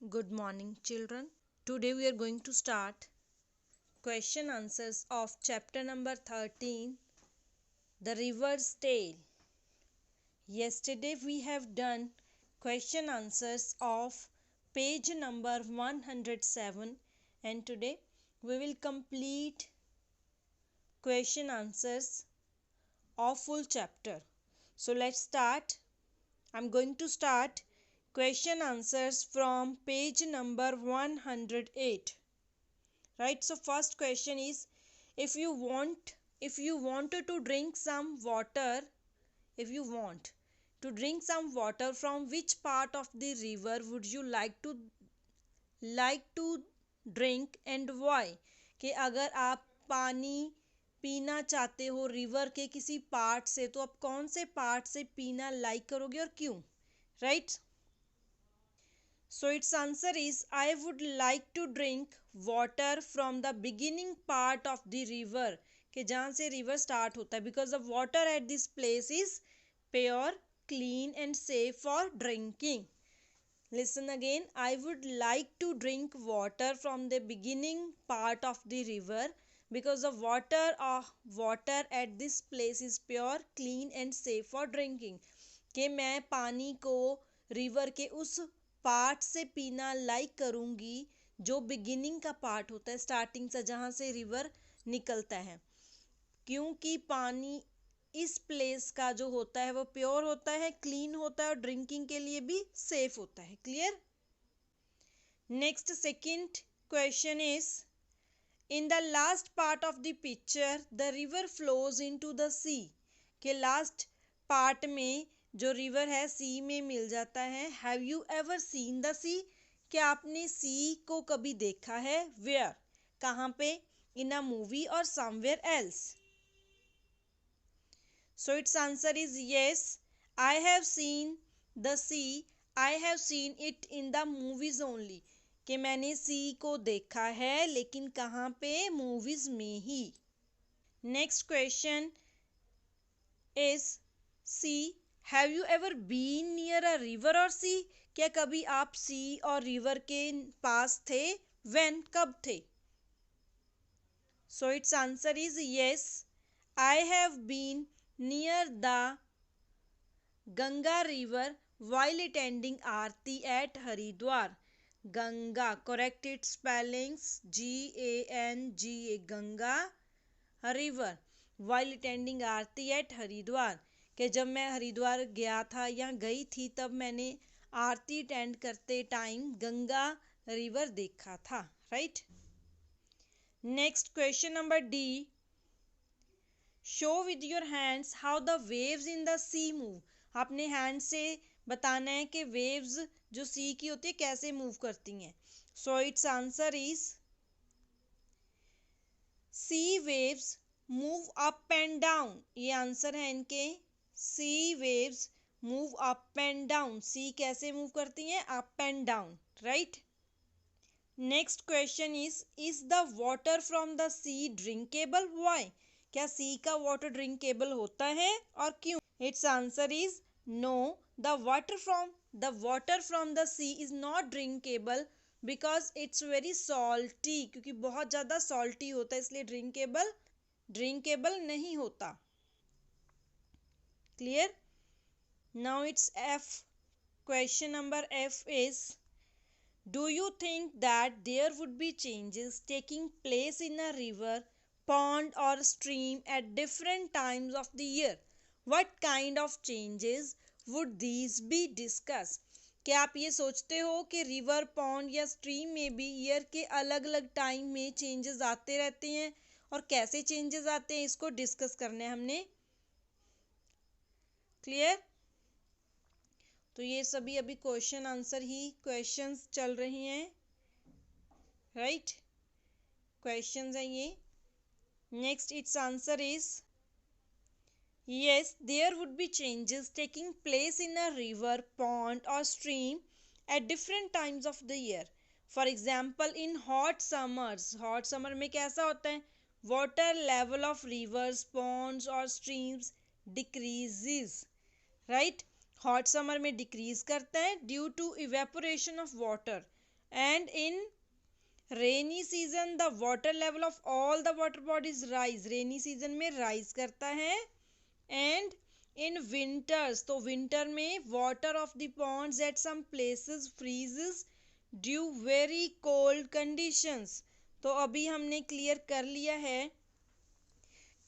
Good morning, children. Today we are going to start question answers of chapter number 13, The River's Tale. Yesterday we have done question answers of page number 107, and today we will complete question answers of full chapter. So let's start. I'm going to start question answers from page number 108. Right, so first question is, if you wanted to drink some water, if you want to drink some water, from which part of the river would you like to drink and why? कि अगर आप पानी पीना चाहते हो river के किसी part से, तो आप कौन से पार्ट से पीना लाइक करोगे और क्यों? Right, so its answer is I would like to drink water from the beginning part of the river, कि जहाँ से river start होता है, because the water at this place is pure, clean and safe for drinking. Listen again, I would like to drink water from the beginning part of the river because the water at this place is pure, clean and safe for drinking. कि मैं पानी को river के उस part से पीना like करूँगी जो बिगिनिंग का पार्ट होता है, स्टार्टिंग से जहाँ से रिवर निकलता है, क्योंकि पानी इस प्लेस का जो होता है वो प्योर होता है, क्लीन होता है और ड्रिंकिंग के लिए भी सेफ होता है. Clear? Next second question is, in the last part of the picture the river flows into the sea, के लास्ट पार्ट में जो रिवर है सी में मिल जाता है. Have you ever seen the sea? क्या आपने सी को कभी देखा है? वेयर, कहाँ पे? इन अ मूवी और somewhere else? So its answer is yes, I have seen the sea. I have seen it in the movies only. कि मैंने सी को देखा है, लेकिन कहाँ पे? मूवीज में ही. Next question is, sea, have you ever been near a river और सी? क्या कभी आप सी और रिवर के पास थे? व्हेन, कब थे? So it's answer is yes, I have been near the Ganga river while attending Aarti at Haridwar. Ganga, correct its spellings, Ganga, Ganga, river, while attending Aarti at Haridwar. कि जब मैं हरिद्वार गया था या गई थी तब मैंने आरती अटेंड करते टाइम गंगा रिवर देखा था. Right, next question number D, show with your hands how the waves in the sea move. अपने हैंड से बताना है कि वेव्स जो सी की होती है कैसे मूव करती हैं. So it's answer is, sea waves move up and down. ये आंसर है इनके. Sea waves move up and down. Sea कैसे मूव करती हैं? Up and down. Right, next question is the water from the sea drinkable? Why? क्या sea का water drinkable होता है और क्यों? Its answer is no, the water from the sea is not drinkable because it's very salty. क्योंकि बहुत ज़्यादा salty होता है, इसलिए ड्रिंकेबल नहीं होता. Clear? Now it's F. Question number F is, do you think that there would be changes taking place in a river, pond or stream at different times of the year? What kind of changes would these be? Discuss. क्या आप ये सोचते हो कि river, pond या stream में भी year के अलग अलग टाइम में चेंजेस आते रहते हैं, और कैसे चेंजेस आते हैं इसको डिस्कस करना है हमने. क्लियर? तो ये सभी अभी क्वेश्चन आंसर ही क्वेश्चंस चल रही हैं. राइट, क्वेश्चंस हैं ये. Next it's answer is, yes, there would be changes taking place in a river, pond or stream at different times of the year. For example, in hot summers, hot summer में कैसा होता है? Water level of rivers, ponds or streams decreases. Right? Hot summer में decrease करता है due to evaporation of water. and in rainy season the water level of all the water bodies rise, rainy season में rise करता है। And in winters, तो winter में water of the ponds at some places freezes due very cold conditions. तो अभी हमने clear कर लिया है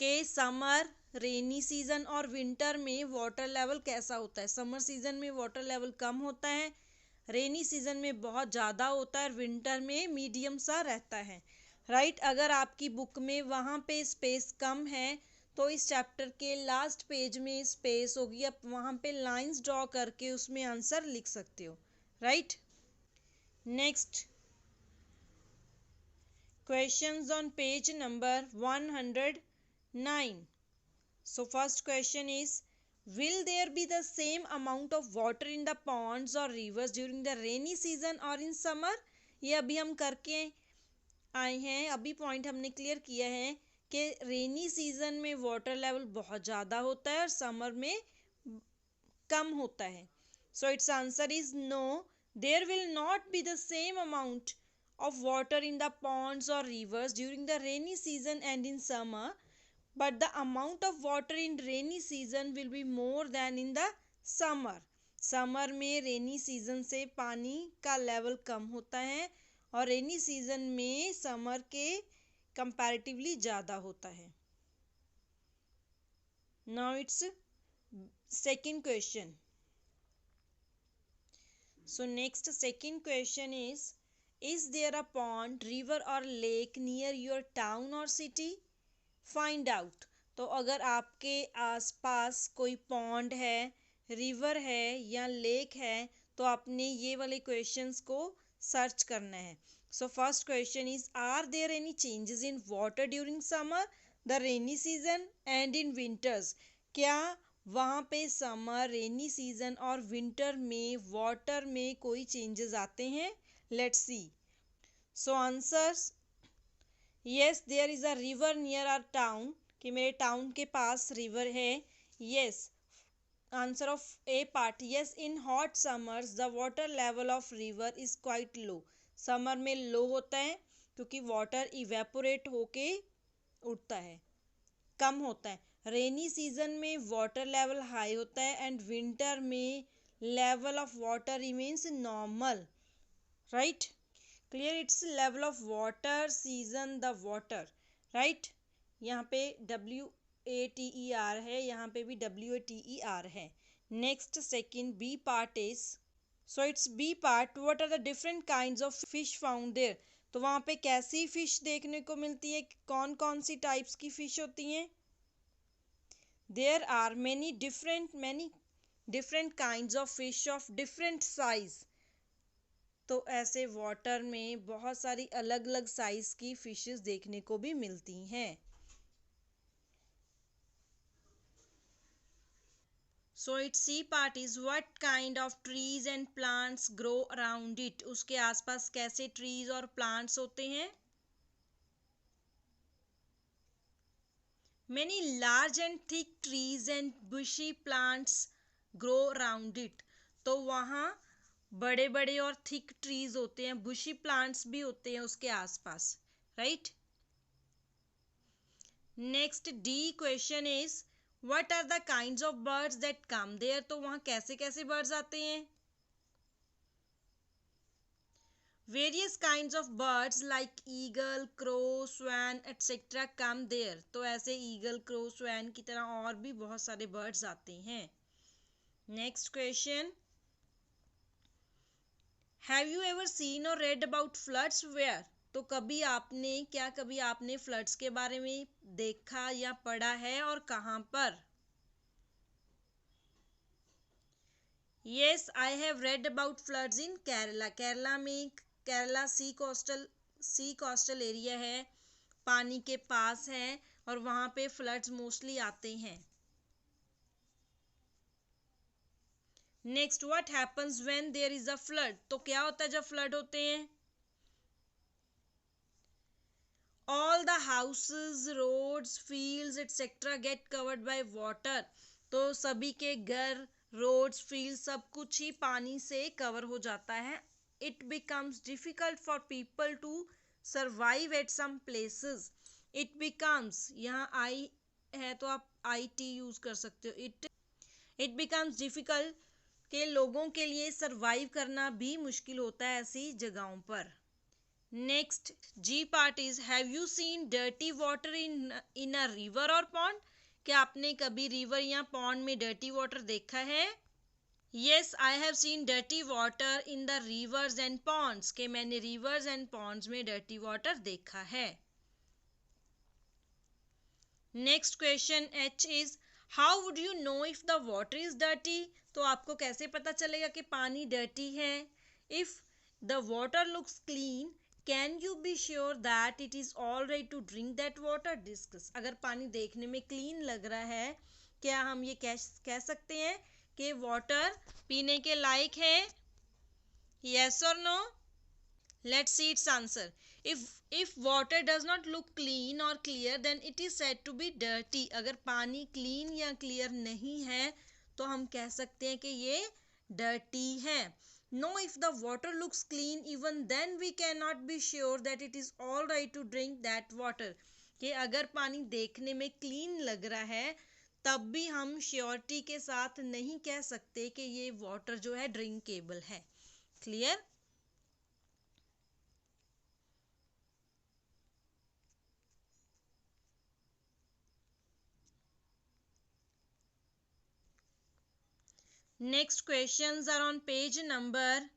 कि समर, रेनी सीजन और विंटर में वाटर लेवल कैसा होता है। समर सीजन में वाटर लेवल कम होता है, रेनी सीजन में बहुत ज़्यादा होता है, विंटर में मीडियम सा रहता है। राइट, अगर आपकी बुक में वहाँ पे स्पेस कम है तो इस चैप्टर के लास्ट पेज में स्पेस होगी, आप वहाँ पे लाइंस ड्रॉ करके उसमें आंसर लिख सकते हो। Right, next questions on page number 109. So first question is, will there be the same amount of water in the ponds or rivers during the rainy season or in summer? ये अभी हम करके आए हैं, अभी पॉइंट हमने clear किया है कि रेनी सीजन में वाटर लेवल बहुत ज़्यादा होता है और समर में कम होता है। So it's answer is no, there will not be the same amount of water in the ponds or rivers during the rainy season and in summer, but the amount of water in rainy season will be more than in the summer. Summer में rainy season से पानी का level कम होता है और रेनी season में summer के comparatively ज़्यादा होता है। Now it's second question. So next second question is there a pond, river or lake near your town or city? Find out. तो अगर आपके आसपास कोई पॉन्ड है, रिवर है या लेक है तो आपने ये वाले क्वेश्चंस को सर्च करना है। So first question is, are there any changes in water during summer, the rainy season and in winters? क्या वहाँ पे समर, रेनी सीजन और विंटर में वाटर में कोई चेंजेस आते हैं? Let's see. So answers, yes, there is a river near our town, कि मेरे टाउन के पास रिवर है। yes, answer of A part, yes, in hot summers the water level of river is quite low. Summer में लो होता है क्योंकि water evaporate होके उठता है, कम होता है। रेनी सीजन में वाटर लेवल हाई होता है एंड विंटर में level of water remains normal. Right, clear, it's level of water season the water. Right, यहाँ पे WATER है, यहाँ पे भी WATER है। Next second B part is, so it's B part, what are the different kinds of fish found there? तो वहाँ पे कैसी फिश देखने को मिलती है, कौन कौन सी टाइप्स की फिश होती हैं? There are many different kinds of fish of different size. तो ऐसे वाटर में बहुत सारी अलग अलग साइज की फिशेस देखने को भी मिलती हैं। So it's C part is, what kind of trees and plants grow around it? उसके आसपास कैसे ट्रीज और प्लांट्स होते हैं? Many large and thick trees and bushy plants grow around it. तो वहाँ बड़े बड़े और थिक ट्रीज होते हैं, बुशी प्लांट्स भी होते हैं उसके आसपास। Right, next D question is, what are the kinds of birds that come there? तो वहाँ कैसे कैसे बर्ड्स आते हैं? Various kinds of birds like eagle, crow, swan etcetera come there. तो ऐसे ईगल, क्रो, स्वैन की तरह और भी बहुत सारे बर्ड्स आते हैं। Next question, have you ever scene और रेड अबाउट फ्लड्स वेयर? तो कभी आपने फ्लड्स के बारे में देखा या पढ़ा है और कहाँ पर? Yes, I have read about floods इन केरला। केरला में, केरला सी कोस्टल एरिया है, पानी के पास है और वहाँ पे फ्लड्स मोस्टली आते हैं। Next, what happens when there is a flood? तो क्या होता है जब फ्लड होते हैं? All the houses, roads, fields etcetera get covered by water. तो सभी के घर, रोड्स, फील्ड सब कुछ ही पानी से कवर हो जाता है it becomes difficult for people to survive at some places. It becomes, यहाँ I है तो आप IT यूज कर सकते हो. it becomes difficult के लोगों के लिए सर्वाइव करना भी मुश्किल होता है ऐसी जगहों पर. Next G part is, have you seen dirty water in a river or pond? क्या आपने कभी रिवर या पॉन्ड में डर्टी वाटर देखा है? Yes, I have seen dirty water in the rivers and ponds. के मैंने rivers and ponds में dirty water देखा है. Next question H is, how would you know if the water is dirty? तो आपको कैसे पता चलेगा कि पानी dirty है? If the water looks clean, can you be sure that it is all right to drink that water? Discuss. अगर पानी देखने में clean लग रहा है, क्या हम ये कह सकते हैं कि वाटर पीने के लायक है? Yes or no? Let's see its answer. If water does not look clean or clear, then it is said to be dirty. अगर पानी clean या clear नहीं है तो हम कह सकते हैं कि ये dirty है. No, if the water looks clean, even then we cannot be sure that it is all right to drink that water. कि अगर पानी देखने में clean लग रहा है तब भी हम श्योरिटी के साथ नहीं कह सकते कि ये वाटर जो है ड्रिंकेबल है. Clear? Next questions are on page number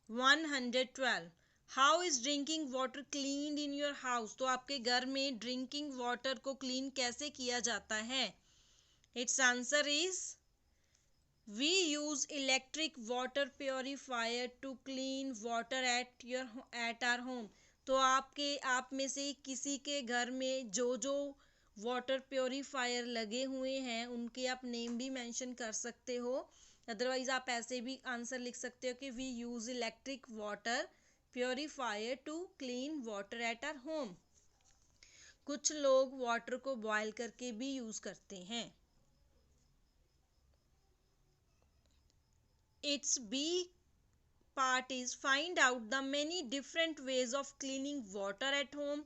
112. How is drinking water clean in your house? तो आपके घर में ड्रिंकिंग वाटर को क्लीन कैसे किया जाता है? It's answer is, we use electric water purifier to clean water at our home. तो आप में से किसी के घर में जो वाटर प्योरीफायर लगे हुए हैं उनके आप नेम भी मेंशन कर सकते हो. अदरवाइज आप ऐसे भी आंसर लिख सकते हो कि we use electric water purifier to clean water at our home. कुछ लोग वाटर को बॉयल करके भी यूज करते हैं. Its B part is, find out the many different ways of cleaning water at home.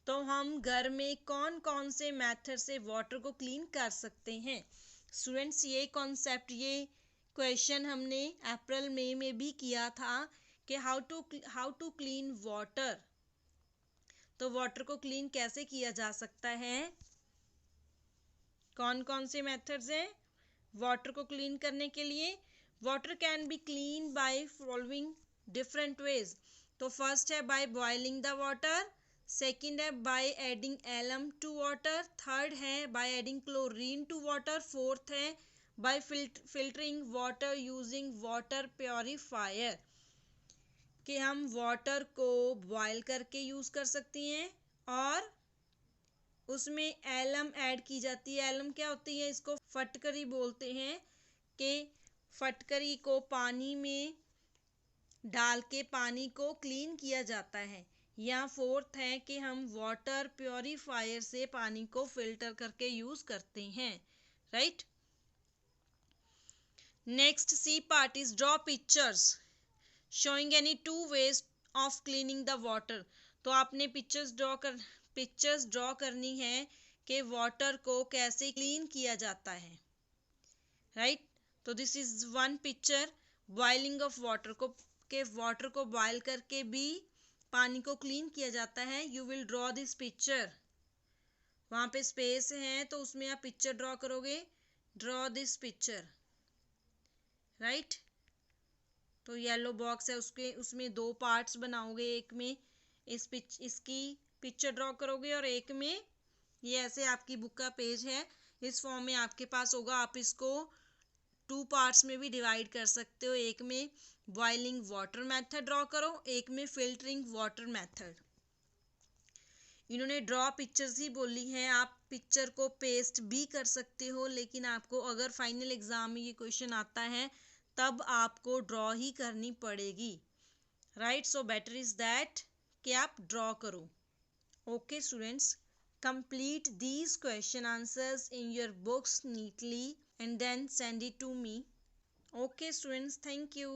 तो हम घर में कौन कौन से मेथड से वाटर को क्लीन कर सकते हैं. स्टूडेंट्स, ये कॉन्सेप्ट, ये क्वेश्चन हमने अप्रैल मई में भी किया था कि हाउ टू क्लीन वाटर. तो वाटर को क्लीन कैसे किया जा सकता है? कौन कौन से मेथड्स हैं वाटर को क्लीन करने के लिए? Water can be clean by following different ways. तो फर्स्ट है by boiling the water, second है by adding alum to water, third है by adding chlorine to water, fourth है by filtering water using water purifier. कि हम water को boil करके use कर सकते हैं और उसमें एलम ऐड की जाती है. एलम क्या होती है? इसको फटकरी बोलते हैं. कि फटकरी को पानी में डाल के पानी को क्लीन किया जाता है. या फोर्थ है कि हम वाटर प्योरीफायर से पानी को फिल्टर करके यूज करते हैं. Right? Next C part is, draw pictures showing any two ways of cleaning the water. तो आपने पिक्चर्स ड्रॉ करनी है कि वाटर को कैसे क्लीन किया जाता है. राइट? तो this is one picture, boiling of water को, के वाटर को बॉयल करके भी पानी को क्लीन किया जाता है. You will draw this picture. वहाँ पे स्पेस है तो उसमें आप पिक्चर ड्रॉ करोगे. Draw this picture. राइट? तो येलो बॉक्स है, उसमें दो पार्ट्स बनाओगे. एक में इसकी पिक्चर ड्रॉ करोगे और एक में ये ऐसे आपकी बुक का पेज है इस फॉर्म में आपके पास होगा. आप इसको टू पार्ट्स में भी डिवाइड कर सकते हो. एक में बॉइलिंग वाटर मेथड ड्रॉ करो, एक में फिल्टरिंग वाटर मेथड. इन्होंने ड्रॉ पिक्चर्स ही बोली हैं. आप पिक्चर को पेस्ट भी कर सकते हो, लेकिन आपको अगर फाइनल एग्जाम में ये क्वेश्चन आता है तब आपको ड्रॉ ही करनी पड़ेगी. Right? So better is that कि आप ड्रॉ करो. Okay students, complete these question answers in your books neatly and then send it to me. Okay students, thank you.